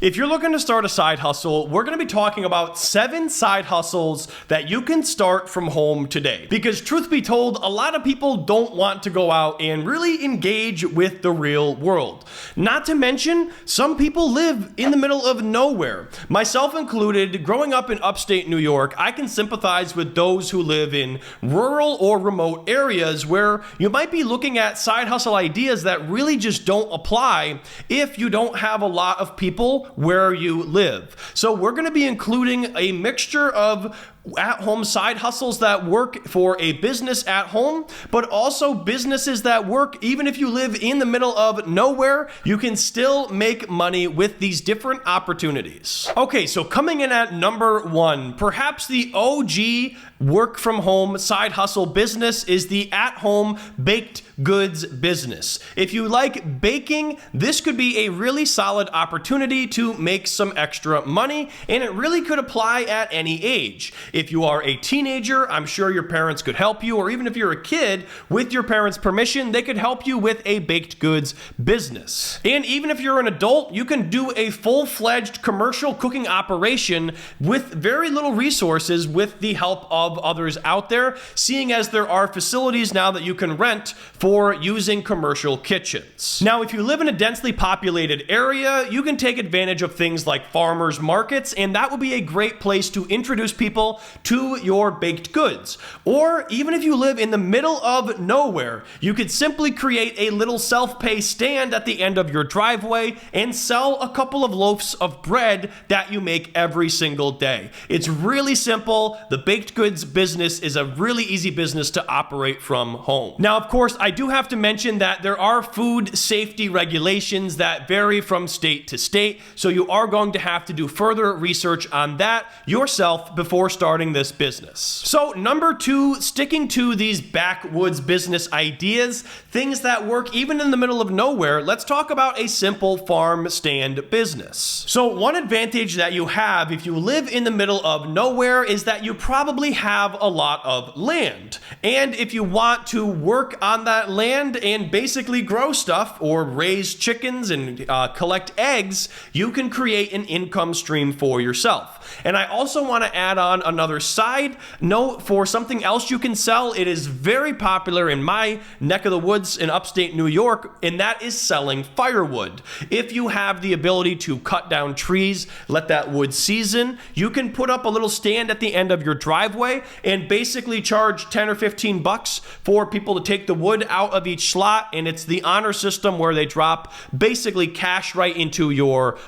If you're looking to start a side hustle, we're going to be talking about 7 side hustles that you can start from home today. Because truth be told, a lot of people don't want to go out and really engage with the real world. Not to mention, some people live in the middle of nowhere. Myself included, growing up in upstate New York, I can sympathize with those who live in rural or remote areas where you might be looking at side hustle ideas that really just don't apply if you don't have a lot of people where you live. So we're going to be including a mixture of at-home side hustles that work for a business at home, but also businesses that work even if you live in the middle of nowhere. You can still make money with these different opportunities. Okay, so coming in at number 1, perhaps the OG work from home side hustle business is the at-home baked goods business. If you like baking, this could be a really solid opportunity to make some extra money, and it really could apply at any age. If you are a teenager, I'm sure your parents could help you, or even if you're a kid, with your parents' permission, they could help you with a baked goods business. And even if you're an adult, you can do a full-fledged commercial cooking operation with very little resources with the help of others out there, seeing as there are facilities now that you can rent for using commercial kitchens. Now, if you live in a densely populated area, you can take advantage of things like farmers markets, and that would be a great place to introduce people to your baked goods. Or even if you live in the middle of nowhere, you could simply create a little self-pay stand at the end of your driveway and sell a couple of loaves of bread that you make every single day. It's really simple. The baked goods business is a really easy business to operate from home. Now, of course, I do have to mention that there are food safety regulations that vary from state to state, so you are going to have to do further research on that yourself before starting this business. So number 2, sticking to these backwoods business ideas, things that work even in the middle of nowhere, let's talk about a simple farm stand business. So one advantage that you have if you live in the middle of nowhere is that you probably have a lot of land. And if you want to work on that land and basically grow stuff or raise chickens and collect eggs, you can create an income stream for yourself. And I also want to add on another side note for something else you can sell. It is very popular in my neck of the woods in upstate New York, and that is selling firewood. If you have the ability to cut down trees, let that wood season, you can put up a little stand at the end of your driveway and basically charge 10 or 15 bucks for people to take the wood out of each slot, and it's the honor system where they drop basically cash right into your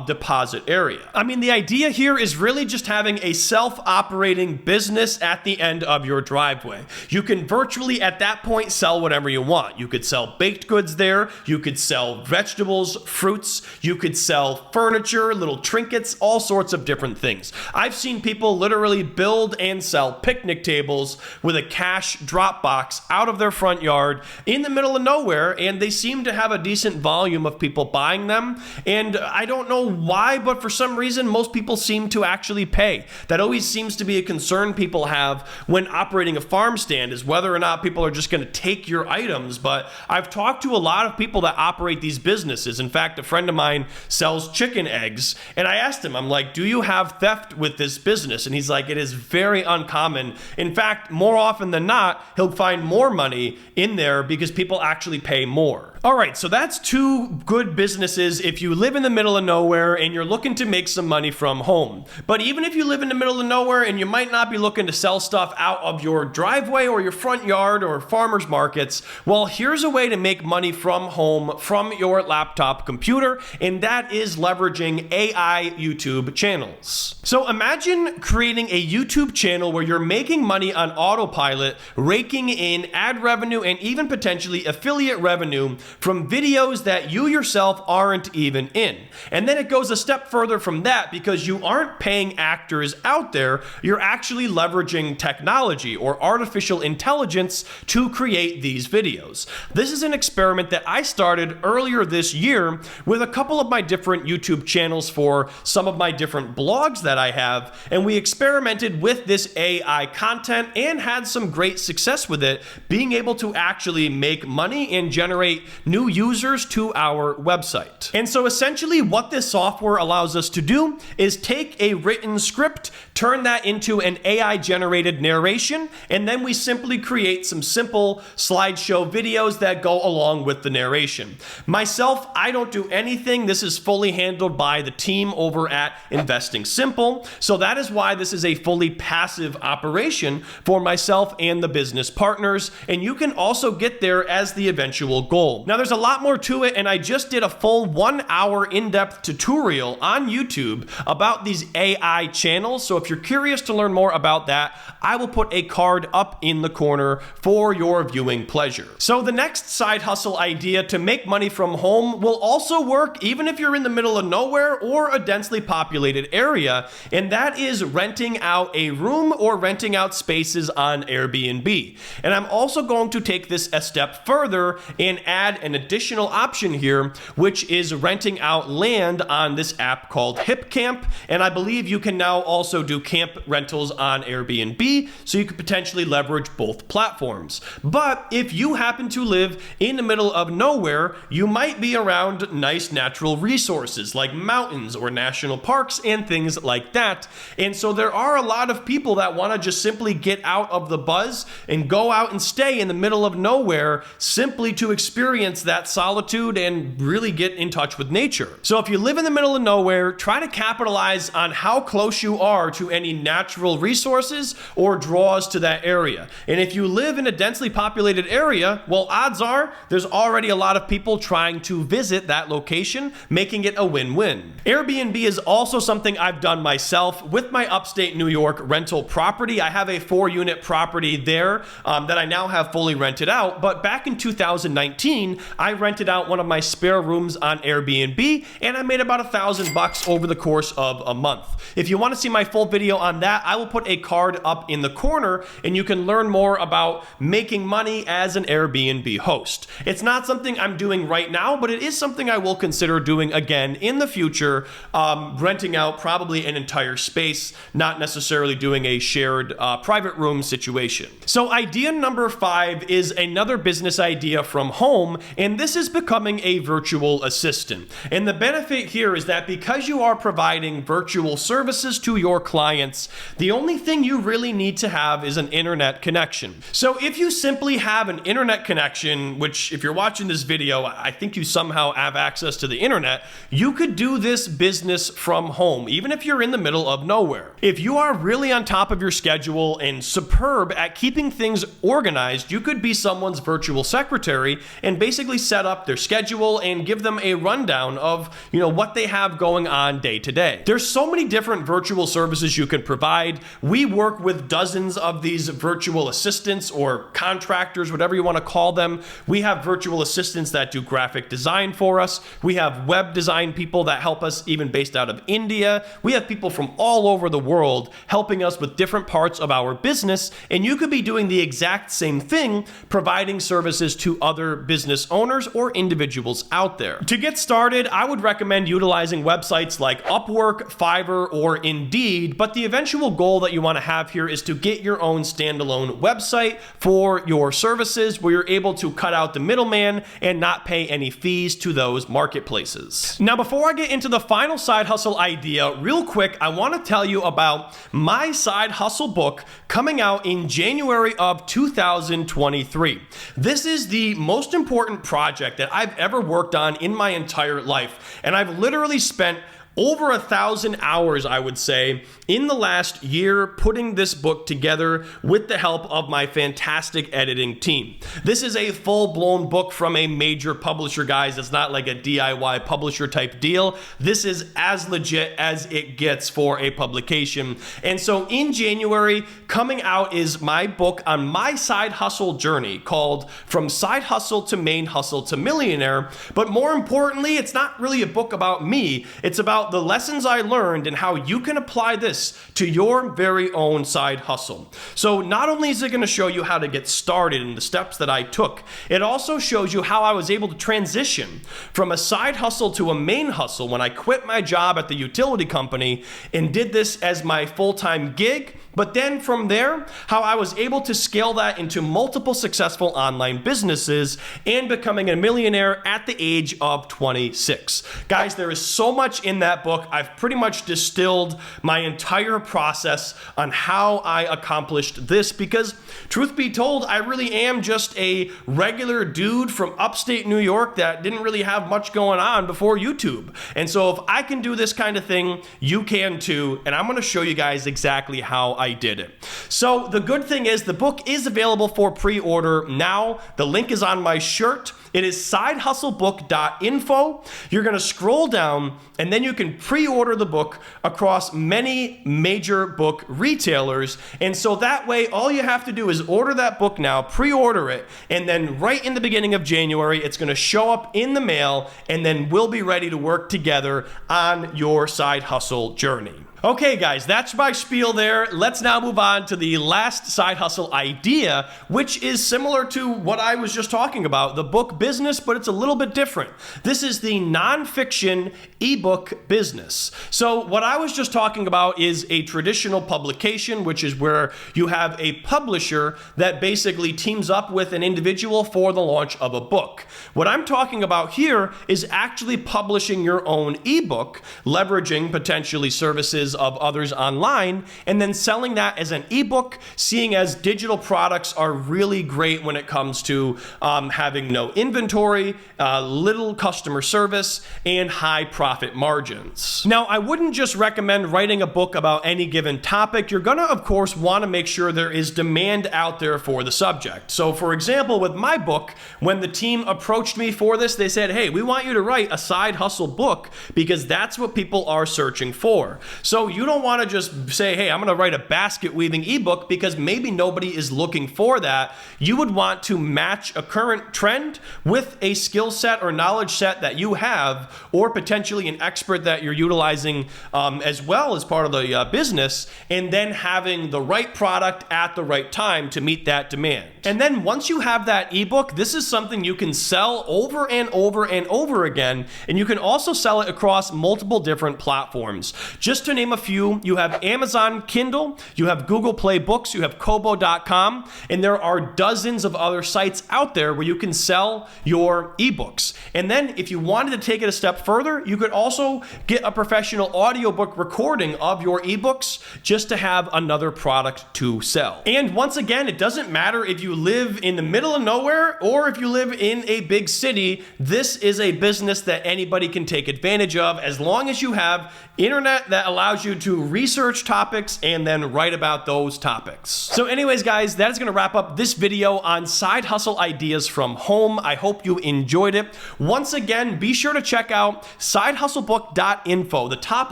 deposit area. I mean, the idea here is really just having a self-operating business at the end of your driveway. You can virtually at that point sell whatever you want. You could sell baked goods there, you could sell vegetables, fruits, you could sell furniture, little trinkets, all sorts of different things. I've seen people literally build and sell picnic tables with a cash drop box out of their front yard in the middle of nowhere, and they seem to have a decent volume of people buying them. And I don't know why, but for some reason most people seem to actually pay. That always seems to be a concern people have when operating a farm stand, is whether or not people are just going to take your items. But I've talked to a lot of people that operate these businesses. In fact, a friend of mine sells chicken eggs, and I asked him, I'm like, do you have theft with this business? And he's like, it is very uncommon. In fact, more often than not, he'll find more money in there because people actually pay more. All right, so that's 2 good businesses if you live in the middle of nowhere and you're looking to make some money from home. But even if you live in the middle of nowhere and you might not be looking to sell stuff out of your driveway or your front yard or farmers markets, well, here's a way to make money from home from your laptop computer, and that is leveraging AI YouTube channels. So imagine creating a YouTube channel where you're making money on autopilot, raking in ad revenue and even potentially affiliate revenue from videos that you yourself aren't even in. And then it goes a step further from that, because you aren't paying actors out there, you're actually leveraging technology or artificial intelligence to create these videos. This is an experiment that I started earlier this year with a couple of my different YouTube channels for some of my different blogs that I have, and we experimented with this AI content and had some great success with it, being able to actually make money and generate new users to our website. And so essentially what this software allows us to do is take a written script, turn that into an AI generated narration, and then we simply create some simple slideshow videos that go along with the narration. Myself, I don't do anything. This is fully handled by the team over at Investing Simple. So that is why this is a fully passive operation for myself and the business partners. And you can also get there as the eventual goal. Now there's a lot more to it, and I just did a full 1 hour in-depth tutorial on YouTube about these AI channels. So if you're curious to learn more about that, I will put a card up in the corner for your viewing pleasure. So the next side hustle idea to make money from home will also work even if you're in the middle of nowhere or a densely populated area, and that is renting out a room or renting out spaces on Airbnb. And I'm also going to take this a step further and add an additional option here, which is renting out land on this app called HipCamp. And I believe you can now also do camp rentals on Airbnb, so you could potentially leverage both platforms. But if you happen to live in the middle of nowhere, you might be around nice natural resources like mountains or national parks and things like that. And so there are a lot of people that want to just simply get out of the buzz and go out and stay in the middle of nowhere simply to experience that solitude and really get in touch with nature. So if you live in the middle of nowhere, try to capitalize on how close you are to any natural resources or draws to that area. And if you live in a densely populated area, well, odds are there's already a lot of people trying to visit that location, making it a win-win. Airbnb is also something I've done myself with my upstate New York rental property. I have a 4-unit property there that I now have fully rented out, but back in 2019, I rented out one of my spare rooms on Airbnb, and I made about $1,000 over the course of a month. If you want to see my full video on that, I will put a card up in the corner, and you can learn more about making money as an Airbnb host. It's not something I'm doing right now, but it is something I will consider doing again in the future, renting out probably an entire space, not necessarily doing a shared private room situation. So idea number 5 is another business idea from home, and this is becoming a virtual assistant. And the benefit here is that because you are providing virtual services to your clients, the only thing you really need to have is an internet connection. So if you simply have an internet connection, which if you're watching this video, I think you somehow have access to the internet, you could do this business from home, even if you're in the middle of nowhere. If you are really on top of your schedule and superb at keeping things organized, you could be someone's virtual secretary and basically set up their schedule and give them a rundown of, what they have going on day to day. There's so many different virtual services you can provide. We work with dozens of these virtual assistants or contractors, whatever you want to call them. We have virtual assistants that do graphic design for us. We have web design people that help us, even based out of India. We have people from all over the world helping us with different parts of our business, and you could be doing the exact same thing, providing services to other business owners or individuals out there. To get started, I would recommend utilizing websites like Upwork, Fiverr, or Indeed, but the eventual goal that you want to have here is to get your own standalone website for your services where you're able to cut out the middleman and not pay any fees to those marketplaces. Now, before I get into the final side hustle idea, real quick, I want to tell you about my side hustle book coming out in January of 2023. This is the most important project that I've ever worked on in my entire life, and I've literally spent over 1,000 hours, I would say, in the last year putting this book together with the help of my fantastic editing team. This is a full-blown book from a major publisher, guys. It's not like a DIY publisher type deal. This is as legit as it gets for a publication. And so in January, coming out is my book on my side hustle journey called From Side Hustle to Main Hustle to Millionaire. But more importantly, it's not really a book about me. It's about about the lessons I learned and how you can apply this to your very own side hustle. So not only is it going to show you how to get started and the steps that I took, it also shows you how I was able to transition from a side hustle to a main hustle when I quit my job at the utility company and did this as my full-time gig. But then from there, how I was able to scale that into multiple successful online businesses and becoming a millionaire at the age of 26. Guys, there is so much in that book. I've pretty much distilled my entire process on how I accomplished this because, truth be told, I really am just a regular dude from upstate New York that didn't really have much going on before YouTube. And so if I can do this kind of thing, you can too. And I'm going to show you guys exactly how I did it. So the good thing is the book is available for pre-order now. The link is on my shirt. It is sidehustlebook.info. You're going to scroll down and then you can pre-order the book across many major book retailers. And so that way, all you have to do is order that book now, pre-order it, and then right in the beginning of January, it's going to show up in the mail, and then we'll be ready to work together on your side hustle journey. Okay guys, that's my spiel there. Let's now move on to the last side hustle idea, which is similar to what I was just talking about, the book business, but it's a little bit different. This is the nonfiction ebook business. So what I was just talking about is a traditional publication, which is where you have a publisher that basically teams up with an individual for the launch of a book. What I'm talking about here is actually publishing your own ebook, leveraging potentially services of others online, and then selling that as an ebook, seeing as digital products are really great when it comes to having no inventory, little customer service, and high profit margins. Now, I wouldn't just recommend writing a book about any given topic. You're gonna, of course, want to make sure there is demand out there for the subject. So, for example, with my book, when the team approached me for this, they said, hey, we want you to write a side hustle book because that's what people are searching for. So you don't want to just say, hey, I'm going to write a basket weaving ebook because maybe nobody is looking for that. You would want to match a current trend with a skill set or knowledge set that you have, or potentially an expert that you're utilizing as well as part of the business, and then having the right product at the right time to meet that demand. And then once you have that ebook, this is something you can sell over and over and over again, and you can also sell it across multiple different platforms. Just to name a few, you have Amazon Kindle, you have Google Play Books, you have Kobo.com, and there are dozens of other sites out there where you can sell your ebooks. And then if you wanted to take it a step further, you could also get a professional audiobook recording of your ebooks just to have another product to sell. And once again, it doesn't matter if you live in the middle of nowhere or if you live in a big city, this is a business that anybody can take advantage of as long as you have internet that allows you to research topics and then write about those topics. So anyways, guys, that is going to wrap up this video on side hustle ideas from home. I hope you enjoyed it. Once again, be sure to check out sidehustlebook.info, the top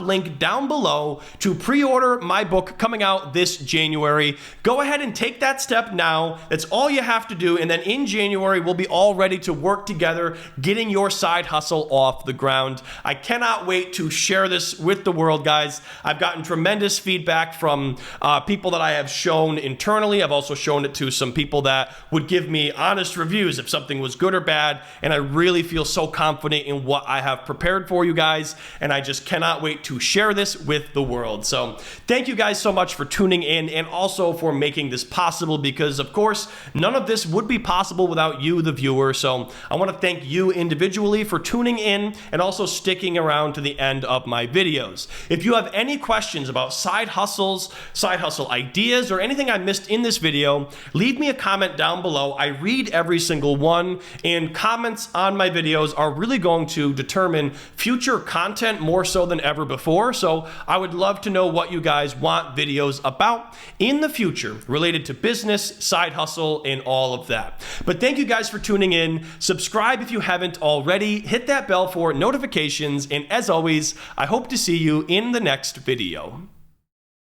link down below, to pre-order my book coming out this January. Go ahead and take that step now. That's all you have to do. And then in January, we'll be all ready to work together, getting your side hustle off the ground. I cannot wait to share this with the world, guys. I've gotten tremendous feedback from people that I have shown internally. I've also shown it to some people that would give me honest reviews if something was good or bad, and I really feel so confident in what I have prepared for you guys, and I just cannot wait to share this with the world. So thank you guys so much for tuning in and also for making this possible, because of course none of this would be possible without you, the viewer. So I want to thank you individually for tuning in and also sticking around to the end of my videos. If you have any questions about side hustles, side hustle ideas, or anything I missed in this video, leave me a comment down below. I read every single one, and comments on my videos are really going to determine future content more so than ever before. So I would love to know what you guys want videos about in the future related to business, side hustle, and all of that. But thank you guys for tuning in. Subscribe if you haven't already. Hit that bell for notifications. And as always, I hope to see you in the next video.